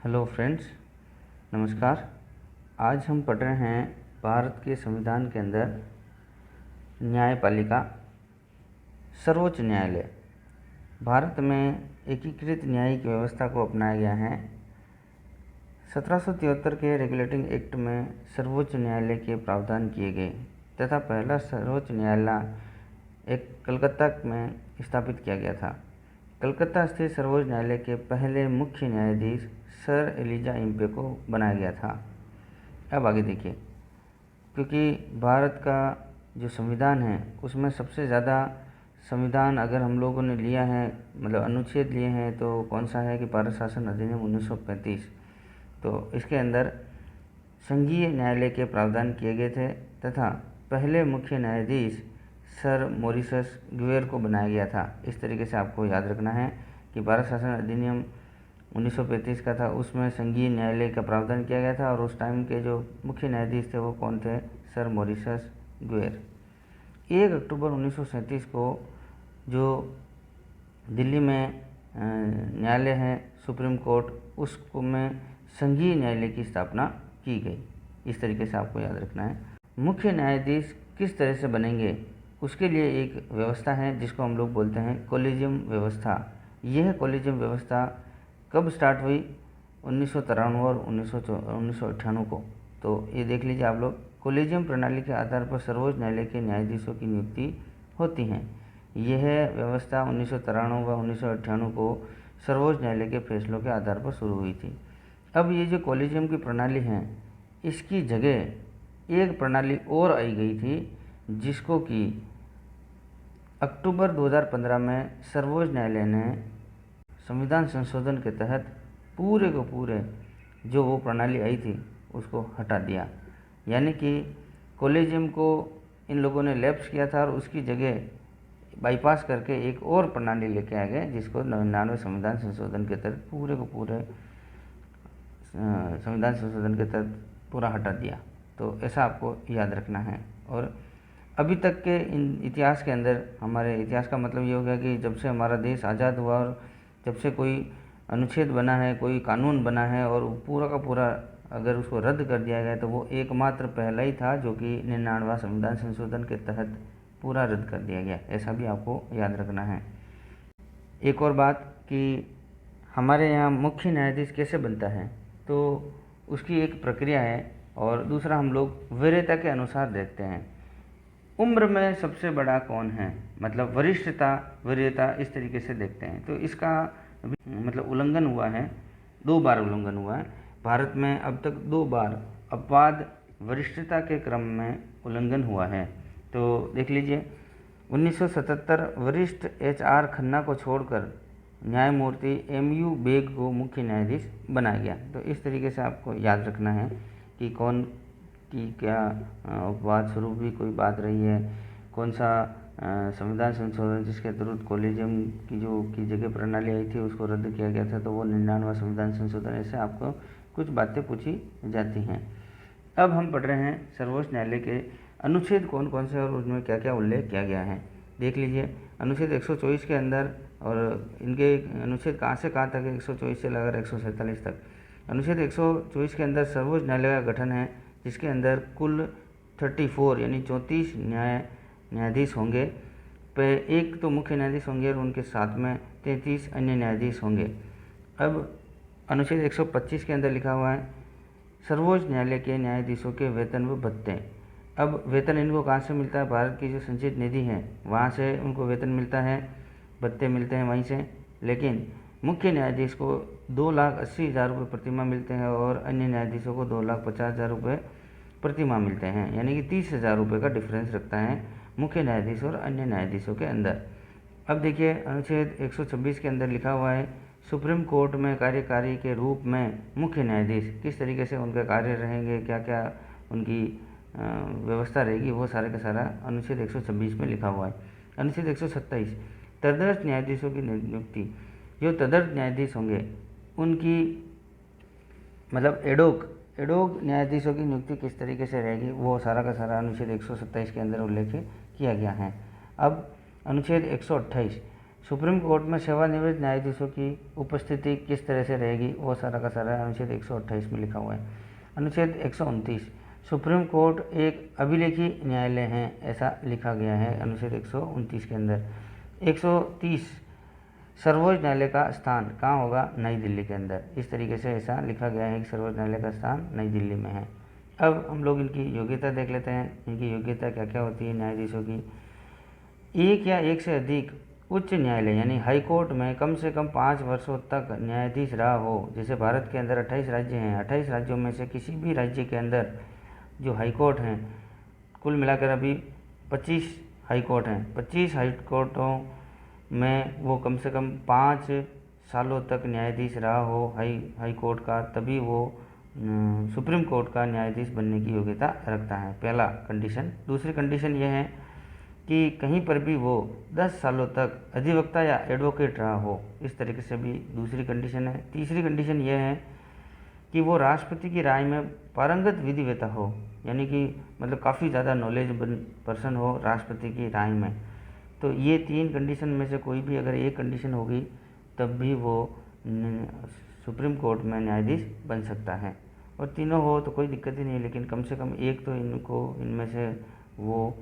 Hello friends, नमस्कार। आज हम पढ़ रहे हैं भारत के संविधान के अंदर न्यायपालिका। सर्वोच्च न्यायालय भारत में एकीकृत न्यायिक व्यवस्था को अपनाया गया है। 1773 के रेगुलेटिंग एक्ट में सर्वोच्च न्यायालय के प्रावधान किए गए तथा पहला सर्वोच्च न्यायालय एक कलकत्ता में स्थापित किया गया था। कलकत्ता स्थित सर्वोच्च न्यायालय के पहले मुख्य न्यायाधीश सर एलिजा इम्पे को बनाया गया था। अब आगे देखिए, क्योंकि भारत का जो संविधान है उसमें सबसे ज़्यादा संविधान अगर हम लोगों ने लिया है, मतलब अनुच्छेद लिए हैं, तो कौन सा है कि भारत शासन अधिनियम 1935। तो इसके अंदर संघीय न्यायालय के प्रावधान किए गए थे तथा पहले मुख्य न्यायाधीश सर मॉरिशस ग्वेर को बनाया गया था। इस तरीके से आपको याद रखना है कि भारत शासन अधिनियम 1935 का था, उसमें संघीय न्यायालय का प्रावधान किया गया था और उस टाइम के जो मुख्य न्यायाधीश थे वो कौन थे? Sir Mauritius ग्वेर। 1 अक्टूबर 1937 को जो दिल्ली में न्यायालय है सुप्रीम कोर्ट, उसको में संघीय न्यायालय की स्थापना की गई। इस तरीके से आपको याद रखना है। मुख्य न्यायाधीश किस तरह से बनेंगे, उसके लिए एक व्यवस्था है जिसको हम लोग बोलते हैं कोलिजियम व्यवस्था। यह कोलिजियम व्यवस्था कब स्टार्ट हुई? 1993 और 1998 को। तो ये देख लीजिए आप लोग, कोलिजियम प्रणाली के आधार पर सर्वोच्च न्यायालय के न्यायाधीशों की नियुक्ति होती है। यह व्यवस्था 1993 व 1998 को सर्वोच्च न्यायालय के फैसलों के आधार पर शुरू हुई थी। अब ये जो कोलिजियम की प्रणाली है, इसकी जगह एक प्रणाली और आई गई थी, जिसको कि अक्टूबर 2015 में सर्वोच्च न्यायालय ने संविधान संशोधन के तहत पूरे को पूरे जो वो प्रणाली आई थी उसको हटा दिया। यानी कि कोलिजियम को इन लोगों ने लैप्स किया था और उसकी जगह बाईपास करके एक और प्रणाली लेके आ गए, जिसको 99 संविधान संशोधन के तहत पूरे को पूरे संविधान संशोधन के तहत पूरा हटा दिया। तो ऐसा आपको याद रखना है। और अभी तक के इन इतिहास के अंदर, हमारे इतिहास का मतलब ये हो गया कि जब से हमारा देश आज़ाद हुआ और जब से कोई अनुच्छेद बना है, कोई कानून बना है और पूरा का पूरा अगर उसको रद्द कर दिया गया, तो वो एकमात्र पहला ही था जो कि 99वां संविधान संशोधन के तहत पूरा रद्द कर दिया गया। ऐसा भी आपको याद रखना है। एक और बात कि हमारे यहाँ मुख्य न्यायाधीश कैसे बनता है, तो उसकी एक प्रक्रिया है। और दूसरा, हम लोग वरीयता के अनुसार देखते हैं। उम्र में सबसे बड़ा कौन है, मतलब वरिष्ठता वरीयता, इस तरीके से देखते हैं। तो इसका मतलब उल्लंघन हुआ है, 2 बार उल्लंघन हुआ है भारत में। अब तक 2 बार अपवाद वरिष्ठता के क्रम में उल्लंघन हुआ है। तो देख लीजिए, 1977 वरिष्ठ HR खन्ना को छोड़कर न्यायमूर्ति MU बेग को मुख्य न्यायाधीश बनाया गया। तो इस तरीके से आपको याद रखना है कि कौन की क्या अपवाद स्वरूप भी कोई बात रही है, कौन सा संविधान संशोधन जिसके तुरंत कोलिजियम की जगह प्रणाली आई थी उसको रद्द किया गया था, तो वो 99वां संविधान संशोधन। ऐसे आपको कुछ बातें पूछी जाती हैं। अब हम पढ़ रहे हैं सर्वोच्च न्यायालय के अनुच्छेद कौन कौन से और उनमें क्या क्या उल्लेख किया गया है। देख लीजिए, अनुच्छेद 124 के अंदर, और इनके अनुच्छेद कहाँ से कहाँ तक है, 124 से लेकर 147 तक। अनुच्छेद 124 के अंदर सर्वोच्च न्यायालय का गठन है, जिसके अंदर कुल 34 यानी 34 न्यायाधीश होंगे। पे एक तो मुख्य न्यायाधीश होंगे और उनके साथ में 33 अन्य न्यायाधीश होंगे। अब अनुच्छेद 125 के अंदर लिखा हुआ है सर्वोच्च न्यायालय के न्यायाधीशों के वेतन व भत्ते। अब वेतन इनको कहाँ से मिलता है? भारत की जो संचित निधि है वहाँ से उनको वेतन मिलता है, भत्ते मिलते हैं वहीं से। लेकिन मुख्य न्यायाधीश को 2,80,000 रुपये प्रतिमाह मिलते हैं और अन्य न्यायाधीशों को 2,50,000 रुपये प्रतिमाह मिलते हैं। यानी कि 30,000 रुपये का डिफरेंस रखता है मुख्य न्यायाधीश और अन्य न्यायाधीशों के अंदर। अब देखिए, अनुच्छेद 126 के अंदर लिखा हुआ है सुप्रीम कोर्ट में कार्यकारी के रूप में मुख्य न्यायाधीश किस तरीके से उनके कार्य रहेंगे, क्या क्या उनकी व्यवस्था रहेगी, वो सारे का सारा अनुच्छेद 126 में लिखा हुआ है। अनुच्छेद 127 तदर्थ न्यायाधीशों की नियुक्ति। जो तदर्थ न्यायाधीश होंगे उनकी मतलब एडोक न्यायाधीशों की नियुक्ति किस तरीके से रहेगी, वो सारा का सारा अनुच्छेद 127 के अंदर उल्लेख किया गया है। अब अनुच्छेद 128 सुप्रीम कोर्ट में सेवानिवृत्त न्यायाधीशों की उपस्थिति किस तरह से रहेगी, वो सारा का सारा अनुच्छेद 128 में लिखा हुआ है। अनुच्छेद 129, सुप्रीम कोर्ट एक अभिलेखी न्यायालय है, ऐसा लिखा गया है अनुच्छेद 129 के अंदर। 130, सर्वोच्च न्यायालय का स्थान कहाँ होगा, नई दिल्ली के अंदर। इस तरीके से ऐसा लिखा गया है कि सर्वोच्च न्यायालय का स्थान नई दिल्ली में है। अब हम लोग इनकी योग्यता देख लेते हैं, इनकी योग्यता क्या क्या होती है न्यायाधीशों की। एक या एक से अधिक उच्च न्यायालय यानी हाई कोर्ट में कम से कम 5 वर्षों तक न्यायाधीश रहा हो। जैसे भारत के अंदर 28 राज्य हैं, 28 राज्यों में से किसी भी राज्य के अंदर जो हाई कोर्ट हैं, कुल मिलाकर अभी 25 हाई कोर्ट हैं, 25 हाई कोर्टों में वो कम से कम 5 सालों तक न्यायाधीश रहा हो हाई कोर्ट का, तभी वो सुप्रीम कोर्ट का न्यायाधीश बनने की योग्यता रखता है, पहला कंडीशन। दूसरी कंडीशन ये है कि कहीं पर भी वो 10 सालों तक अधिवक्ता या एडवोकेट रहा हो, इस तरीके से भी दूसरी कंडीशन है। तीसरी कंडीशन ये है कि वो राष्ट्रपति की राय में पारंगत विधिवेत्ता हो, यानी कि मतलब काफ़ी ज़्यादा नॉलेजेबल पर्सन हो राष्ट्रपति की राय में। तो ये 3 कंडीशन में से कोई भी अगर एक कंडीशन होगी तब भी वो सुप्रीम कोर्ट में न्यायाधीश बन सकता है, और तीनों हो तो कोई दिक्कत ही नहीं, लेकिन कम से कम एक तो इनको इनमें से वो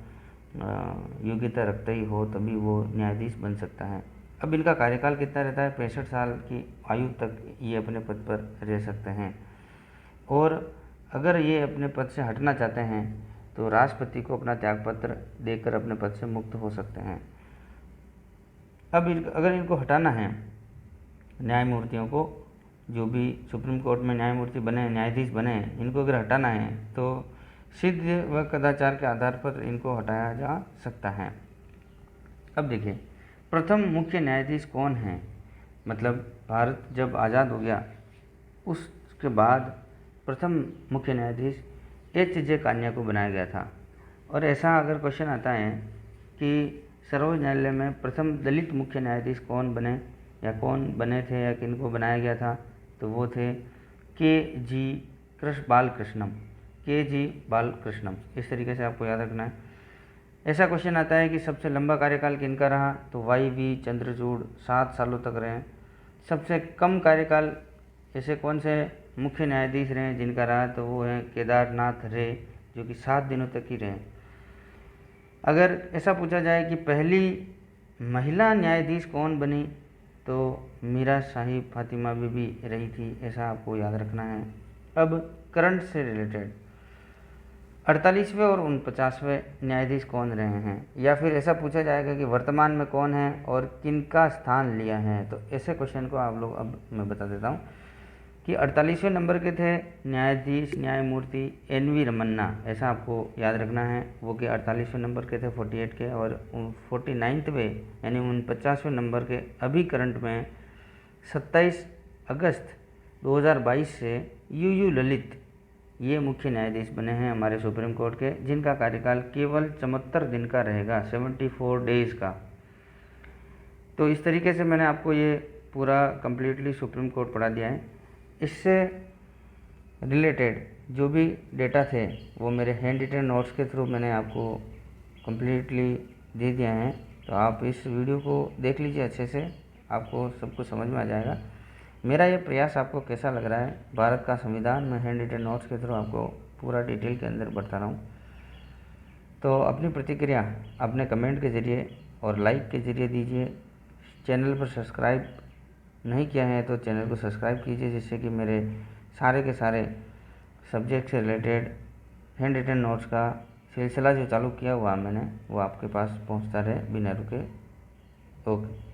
योग्यता रखता ही हो, तभी वो न्यायाधीश बन सकता है। अब इनका कार्यकाल कितना रहता है, 65 साल की आयु तक ये अपने पद पर रह सकते हैं, और अगर ये अपने पद से हटना चाहते हैं तो राष्ट्रपति को अपना त्यागपत्र देकर अपने पद से मुक्त हो सकते हैं। अब अगर इनको हटाना है, न्यायमूर्तियों को, जो भी सुप्रीम कोर्ट में न्यायमूर्ति बने, न्यायाधीश बने, इनको अगर हटाना है तो सिद्ध व कदाचार के आधार पर इनको हटाया जा सकता है। अब देखिए, प्रथम मुख्य न्यायाधीश कौन है, मतलब भारत जब आज़ाद हो गया उसके बाद प्रथम मुख्य न्यायाधीश H.J. कान्या को बनाया गया था। और ऐसा अगर क्वेश्चन आता है कि सर्वोच्च न्यायालय में प्रथम दलित मुख्य न्यायाधीश कौन बने या कौन बने थे या किनको बनाया गया था, तो वो थे K.G. बालकृष्णम। इस तरीके से आपको याद रखना है। ऐसा क्वेश्चन आता है कि सबसे लंबा कार्यकाल किनका रहा, तो Y.V. चंद्रचूड़ 7 सालों तक रहे। सबसे कम कार्यकाल ऐसे कौन से मुख्य न्यायाधीश रहे जिनका रहा, तो वो हैं केदारनाथ रे, जो कि 7 दिनों तक ही रहे। अगर ऐसा पूछा जाए कि पहली महिला न्यायाधीश कौन बनी, तो मीरा साहिब फातिमा बीबी रही थी, ऐसा आपको याद रखना है। अब करंट से रिलेटेड 48वें और 49वें न्यायाधीश कौन रहे हैं, या फिर ऐसा पूछा जाएगा कि वर्तमान में कौन है और किनका स्थान लिया है, तो ऐसे क्वेश्चन को आप लोग, अब मैं बता देता हूँ कि 48वें नंबर के थे न्यायमूर्ति N.V. रमन्ना, ऐसा आपको याद रखना है, वो कि 48वें नंबर के थे 48 के, और 49वें यानी 49वें नंबर के अभी करंट में 27 अगस्त 2022 से U ललित ये मुख्य न्यायाधीश बने हैं हमारे सुप्रीम कोर्ट के, जिनका कार्यकाल केवल 74 दिन का रहेगा, 74 डेज़ का। तो इस तरीके से मैंने आपको ये पूरा कम्प्लीटली सुप्रीम कोर्ट पढ़ा दिया है। इससे रिलेटेड जो भी डेटा थे वो मेरे हैंड रिटन नोट्स के थ्रू मैंने आपको कम्प्लीटली दे दिया है, तो आप इस वीडियो को देख लीजिए अच्छे से, आपको सब कुछ समझ में आ जाएगा। मेरा ये प्रयास आपको कैसा लग रहा है, भारत का संविधान में हैंड रिटन नोट्स के थ्रू आपको पूरा डिटेल के अंदर बता रहा हूँ। तो अपनी प्रतिक्रिया अपने कमेंट के ज़रिए और लाइक के ज़रिए दीजिए। चैनल पर सब्सक्राइब नहीं किया है तो चैनल को सब्सक्राइब कीजिए, जिससे कि मेरे सारे के सारे सब्जेक्ट से रिलेटेड हैंड रिटन नोट्स का सिलसिला जो चालू किया हुआ मैंने, वो आपके पास पहुंचता रहे बिना रुके। ओके।